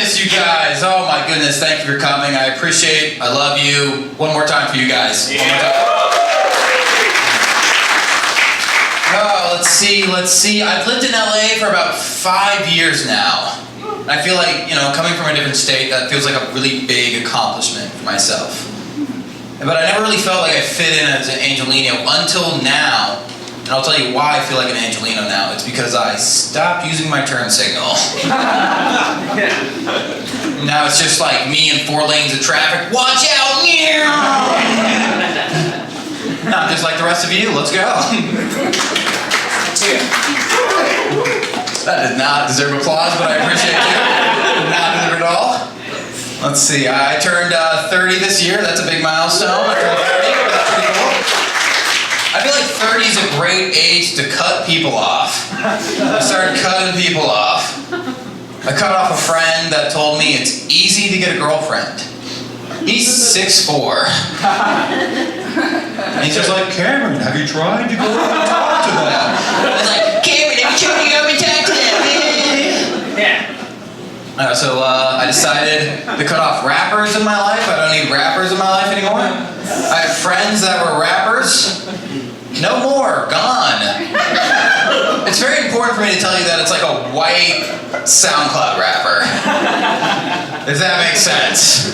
miss you guys. Oh my goodness, thank you for coming. I love you. One more time for you guys. Yeah. One more time. Oh, let's see. I've lived in LA for about 5 years now. I feel like, coming from a different state, that feels like a really big accomplishment for myself. But I never really felt like I fit in as an Angelino until now. And I'll tell you why I feel like an Angelino now. It's because I stopped using my turn signal. Now it's just like me and 4 lanes of traffic. Watch out! I'm just like the rest of you. Let's go. That did not deserve applause, but I appreciate you. Did not deserve it all. Let's see. I turned 30 this year. That's a big milestone. I turned 30. That's pretty cool. I feel like 30 is a great age to cut people off. I started cutting people off. I cut off a friend that told me it's easy to get a girlfriend. He's 6'4". And he's just like, Cameron, have you tried to go up and talk to them? I was like, Cameron, have you tried to go up and talk to them? Yeah. So I decided to cut off rappers in my life. I don't need rappers in my life anymore. I have friends that were rappers. No more. Gone. It's very important for me to tell you that it's like a white SoundCloud rapper. Does that make sense?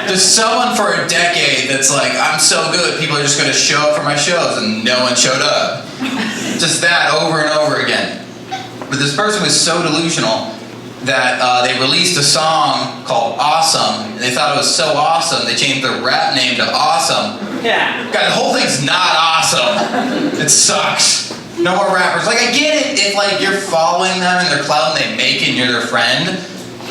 There's someone for a decade that's like, I'm so good, people are just going to show up for my shows, and no one showed up. Just that over and over again. But this person was so delusional that they released a song called Awesome, and they thought it was so awesome, they changed their rap name to Awesome. Yeah. God, the whole thing's not awesome. It sucks. No more rappers. Like, I get it if, like, you're following them and they're clout and they make it and you're their friend,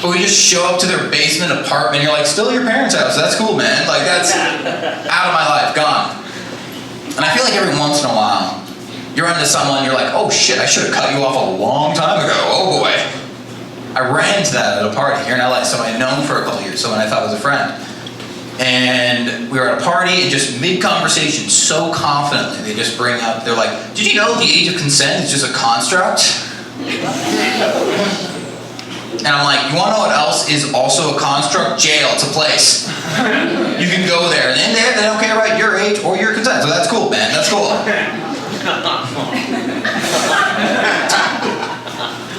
but we just show up to their basement apartment and you're like, still at your parents' house. That's cool, man. Like, that's out of my life. Gone. And I feel like every once in a while, you run into someone, you're like, oh shit, I should have cut you off a long time ago. Oh boy. I ran into that at a party here in LA, someone I'd known for a couple years, someone I thought was a friend. And we were at a party, and just mid-conversation, so confidently, they just bring up, they're like, did you know the age of consent is just a construct? And I'm like, you want to know what else is also a construct? Jail. It's a place. You can go there, and in there, they don't care about your age or your consent, so that's cool, man. That's cool.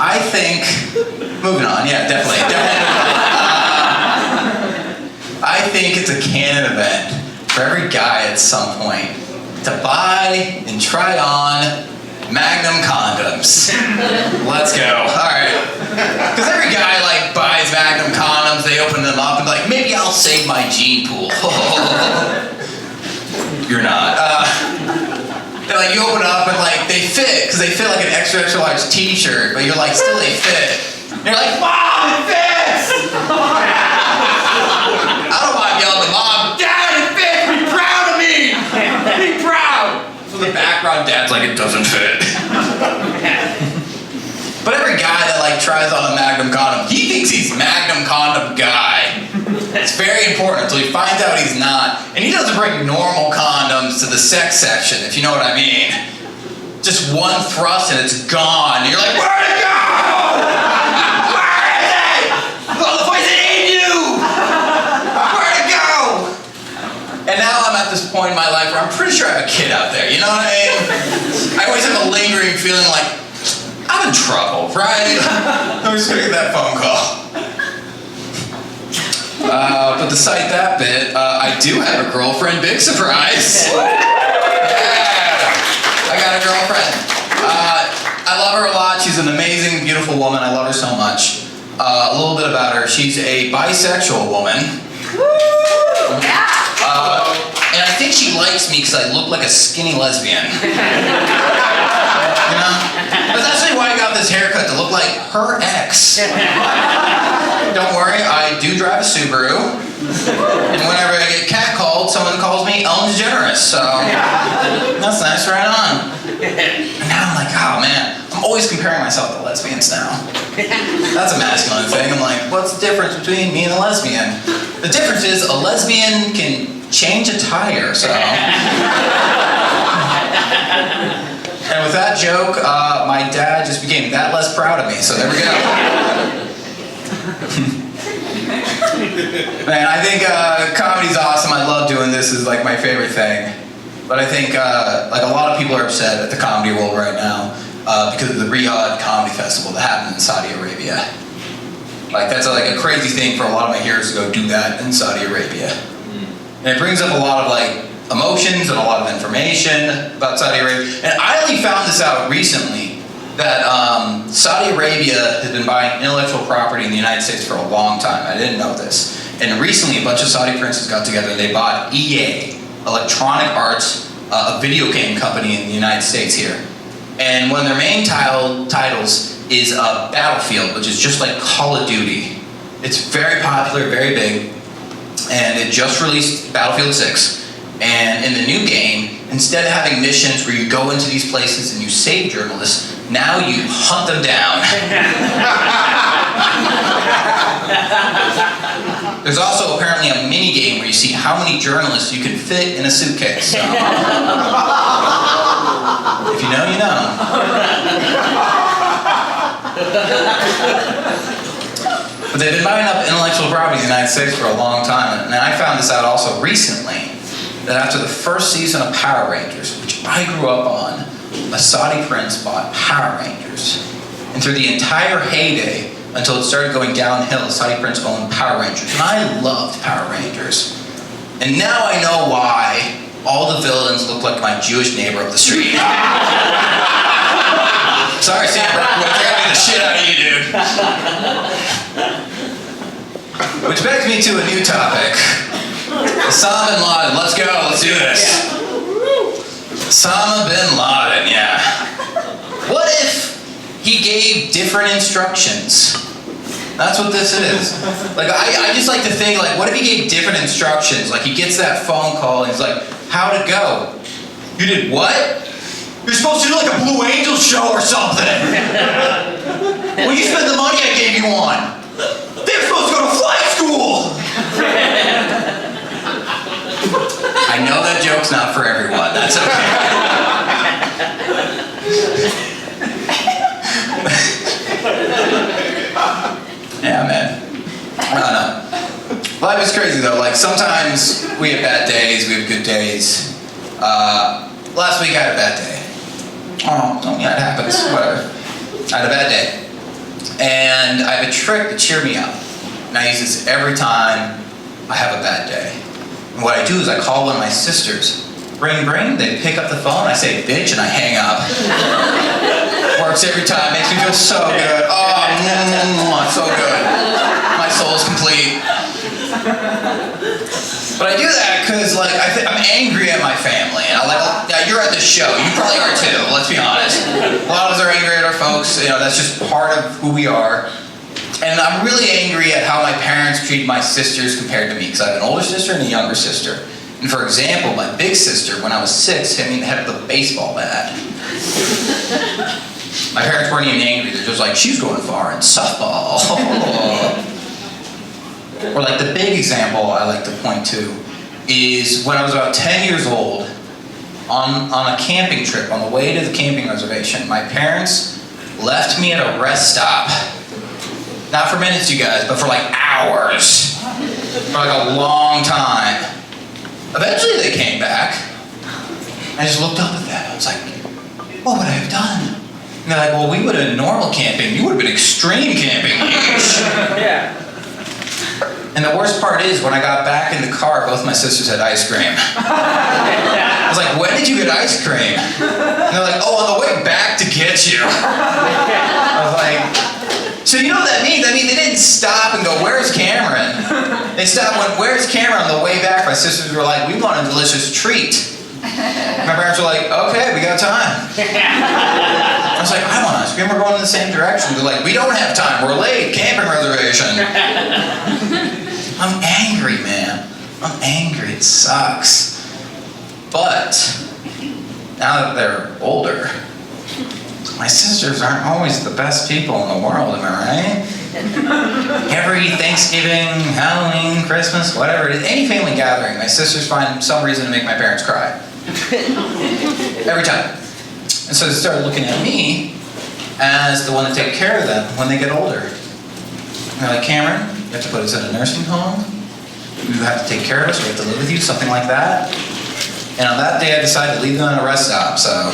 I think, moving on, yeah, definitely. I think it's a canon event for every guy at some point to buy and try on Magnum condoms. Let's go. All right. Because every guy, like, buys Magnum condoms, they open them up and be like, maybe I'll save my gene pool. You're not. They're like, you open it up and, like, they fit, because they fit like an extra large t-shirt, but you're like, still they fit. And you're like, Mom, it fits! I don't mind yelling at Mom, Dad, it fits! Be proud of me! Be proud! So the background, Dad's like, it doesn't fit. But every guy that, like, tries on a Magnum condom, he thinks he's Magnum condom guy. It's very important until he finds out he's not. And he doesn't bring normal condoms to the sex section, if you know what I mean. Just one thrust and it's gone. And you're like, where'd it go? Where is it? Oh, the place that ate you! Where'd it go? And now I'm at this point in my life where I'm pretty sure I have a kid out there, you know what I mean? I always have a lingering feeling like, I'm in trouble, right? I'm just gonna get that phone call. But to cite that bit, I do have a girlfriend. Big surprise. Yeah, I got a girlfriend. I love her a lot. She's an amazing, beautiful woman. I love her so much. A little bit about her. She's a bisexual woman. And I think she likes me because I look like a skinny lesbian. You know? That's actually why I got this haircut, to look like her ex. Don't worry, I do drive a Subaru. And whenever I get catcalled, someone calls me Ellen DeGeneres. So that's nice, right on. And now I'm like, oh man, I'm always comparing myself to lesbians now. That's a masculine thing. I'm like, what's the difference between me and a lesbian? The difference is a lesbian can change a tire, so. And with that joke, my dad just became that less proud of me, so there we go. Man, I think comedy's awesome. I love doing this. Is like my favorite thing. But I think like a lot of people are upset at the comedy world right now because of the Riyadh Comedy Festival that happened in Saudi Arabia. Like that's like a crazy thing for a lot of my heroes to go do that in Saudi Arabia. And it brings up a lot of like emotions and a lot of information about Saudi Arabia. And I only found this out recently that Saudi Arabia has been buying intellectual property in the United States for a long time. I didn't know this. And recently a bunch of Saudi princes got together and they bought EA, Electronic Arts, a video game company in the United States here. And one of their main titles is Battlefield, which is just like Call of Duty. It's very popular, very big, and it just released Battlefield 6. And in the new game, instead of having missions where you go into these places and you save journalists, now you hunt them down. There's also apparently a mini game where you see how many journalists you can fit in a suitcase. So, if you know, you know. But they've been buying up intellectual property in the United States for a long time. And I found this out also recently, that after the first season of Power Rangers, which I grew up on, a Saudi prince bought Power Rangers. And through the entire heyday, until it started going downhill, the Saudi prince owned Power Rangers. And I loved Power Rangers. And now I know why all the villains look like my Jewish neighbor up the street. Sorry, Sam, we're grabbing the shit out of you, dude. Which begs me to a new topic. Osama bin Laden, let's go, let's do this. Osama bin Laden, yeah. What if he gave different instructions? That's what this is. Like, I just like to think, like, what if he gave different instructions? Like, he gets that phone call and he's like, how'd it go? You did what? You're supposed to do like a Blue Angel show or something. Well, you spent the money I gave you on. They're supposed to go to flight school. I know that joke's not for everyone. That's okay. Yeah, man. I don't know. Life is crazy though. Like sometimes we have bad days, we have good days. Last week I had a bad day. Oh, yeah, it happens. Whatever. I had a bad day. And I have a trick to cheer me up. And I use this every time I have a bad day. And what I do is I call one of my sisters. Ring, ring. They pick up the phone. I say, bitch, and I hang up. Works every time. Makes me feel so good. Oh, so good. My soul's complete. But I do that because, like, I'm angry at my family. And yeah, you're at the show. You probably are too. Let's be honest. A lot of us are angry at our folks. You know, that's just part of who we are. And I'm really angry at how my parents treat my sisters compared to me, because I have an older sister and a younger sister. And for example, my big sister, when I was 6, hit me in the head with a baseball bat. My parents weren't even angry. They're just like, she's going far in softball. Or like the big example I like to point to is when I was about 10 years old, on a camping trip, on the way to the camping reservation, my parents left me at a rest stop. Not for minutes, you guys, but for like hours. For like a long time. Eventually they came back. I just looked up at them. I was like, what would I have done? And they're like, well, we would have been normal camping. You would have been extreme camping. Yeah. And the worst part is, when I got back in the car, both my sisters had ice cream. I was like, when did you get ice cream? And they're like, oh, on the way back to get you. I was like, so you know what that means? I mean, they didn't stop and go, where's Cameron? They stopped and went, where's Cameron? On the way back, my sisters were like, we want a delicious treat. My parents were like, okay, we got time. I was like, I want ice cream. We're going in the same direction. They're like, we don't have time. We're late. Camping reservation. I'm angry, man. I'm angry. It sucks. But now that they're older, my sisters aren't always the best people in the world, am I right? Every Thanksgiving, Halloween, Christmas, whatever it is, any family gathering, my sisters find some reason to make my parents cry. Every time. And so they started looking at me as the one to take care of them when they get older. And they're like, Cameron, you have to put us in a nursing home. You have to take care of us. We have to live with you, something like that. And on that day, I decided to leave them at a rest stop, so.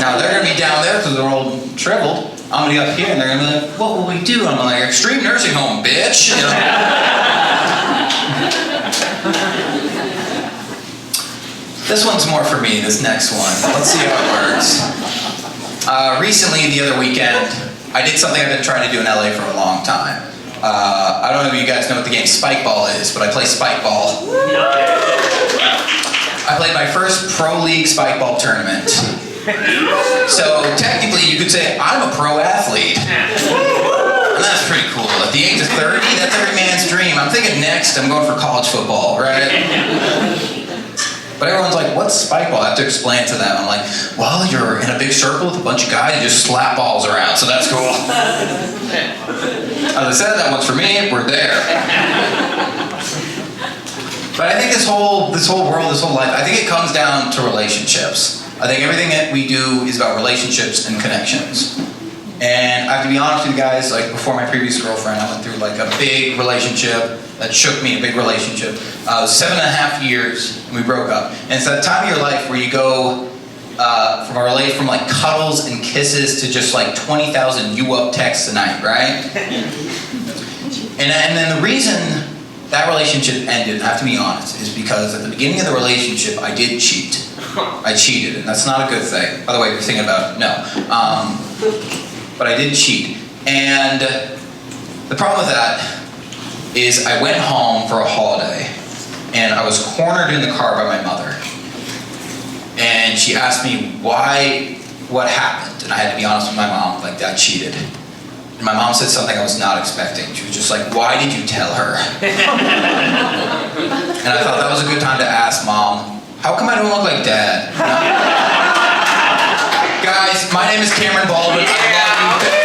Now they're gonna be down there because they're all shriveled. I'm gonna be up here and they're gonna be like, what will we do? I'm like, extreme nursing home, bitch. You know? This one's more for me, this next one. Let's see how it works. Recently, the other weekend, I did something I've been trying to do in LA for a long time. I don't know if you guys know what the game spike ball is, but I play spike ball. I played my first pro league spike ball tournament. So technically you could say I'm a pro athlete. And that's pretty cool. At the age of 30, that's every man's dream. I'm thinking next I'm going for college football, right? But everyone's like, what's spike ball? I have to explain it to them. I'm like, well, you're in a big circle with a bunch of guys, you just slap balls around, so that's cool. As I said, that one's for me, we're there. But I think this whole world, this whole life, I think it comes down to relationships. I think everything that we do is about relationships and connections. And I have to be honest with you guys, like before my previous girlfriend, I went through like a big relationship that shook me, a big relationship. It was 7.5 years, and we broke up. And it's that time of your life where you go from like cuddles and kisses to just like 20,000 you up texts a night, right? And then the reason that relationship ended, I have to be honest, is because at the beginning of the relationship, I did cheat. I cheated, and that's not a good thing. By the way, if you're thinking about it, no. But I did cheat. And the problem with that is I went home for a holiday, and I was cornered in the car by my mother. And she asked me what happened, and I had to be honest with my mom, like, Dad cheated. And my mom said something I was not expecting. She was just like, why did you tell her? And I thought that was a good time to ask Mom, how come I don't look like Dad? You know? Guys, my name is Cameron Baldwin. I love you.